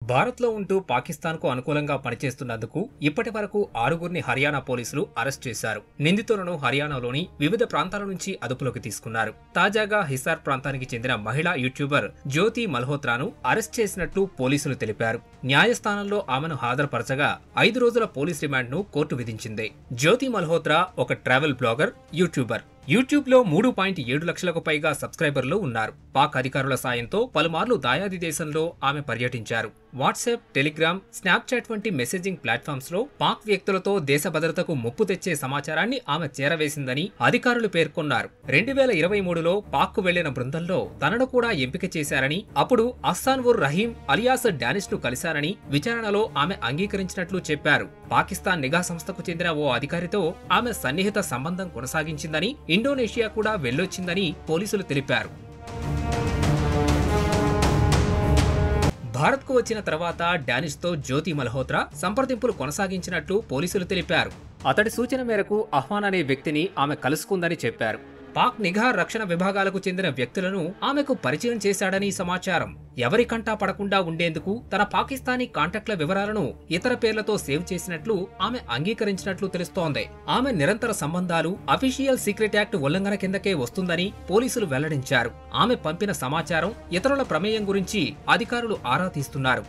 భారత్లో ఉంటూ పాకిస్తాన్కు అనుకూలంగా పనిచేస్తున్నందుకు ఇప్పటి వరకు 6గురిని హర్యానా పోలీసులు అరెస్ట్ చేశారు. నిందితులను హర్యానాలోని వివిధ ప్రాంతాల నుంచి అదుపులోకి తీసుకున్నారు. తాజాగా హిసార్ ప్రాంతానికి చెందిన మహిళా యూట్యూబర్ జ్యోతి మల్హోత్రాను అరెస్ట్ చేసినట్లు పోలీసులు తెలిపారు. న్యాయస్థానంలో ఆమెను హాజరుపరచగా 5 రోజుల పోలీస్ రిమాండ్ను కోర్టు విధించింది. జ్యోతి మల్హోత్రా ఒక ట్రావెల్ బ్లాగర్, యూట్యూబర్. యూట్యూబ్లో 3.7 లక్షలకు పైగా సబ్స్క్రైబర్లు ఉన్నారు. పాక్ అధికారుల సాయంతో పలుమార్లు దాయాది దేశంలో ఆమె పర్యటించారు. వాట్సాప్, టెలిగ్రామ్, స్నాప్చాట్ వంటి మెసేజింగ్ ప్లాట్ఫామ్స్ లో పాక్ వ్యక్తులతో దేశ భద్రతకు ముప్పు తెచ్చే సమాచారాన్ని ఆమె చేరవేసిందని అధికారులు పేర్కొన్నారు. 2023లో పాక్కు వెళ్లిన బృందంలో తనను కూడా ఎంపిక చేశారని, అప్పుడు అహ్సాన్ ఉర్ రహీం అలియాస్ డానిష్ ను కలిశారని విచారణలో ఆమె అంగీకరించినట్లు చెప్పారు. పాకిస్తాన్ నిఘా సంస్థకు చెందిన ఓ అధికారితో ఆమె సన్నిహిత సంబంధం కొనసాగించిందని, ఇండోనేషియా కూడా వెళ్లొచ్చిందని పోలీసులు తెలిపారు. భారత్కు వచ్చిన తర్వాత డానిష్తో జ్యోతి మల్హోత్రా సంప్రదింపులు కొనసాగించినట్లు పోలీసులు తెలిపారు. అతడి సూచన మేరకు అహ్వాన్ అనే వ్యక్తిని ఆమె కలుసుకుందని చెప్పారు. పాక్ నిఘా రక్షణ విభాగాలకు చెందిన వ్యక్తులను ఆమెకు పరిచయం చేశాడని సమాచారం. ఎవరి కంటా పడకుండా ఉండేందుకు తన పాకిస్తానీ కాంటాక్ట్ల వివరాలను ఇతర పేర్లతో సేవ్ చేసినట్లు ఆమె అంగీకరించినట్లు తెలుస్తోంది. ఆమె నిరంతర సంబంధాలు అఫీషియల్ సీక్రెట్ యాక్ట్ ఉల్లంఘన కిందకే వస్తుందని పోలీసులు వెల్లడించారు. ఆమె పంపిన సమాచారం, ఇతరుల ప్రమేయం గురించి అధికారులు ఆరా తీస్తున్నారు.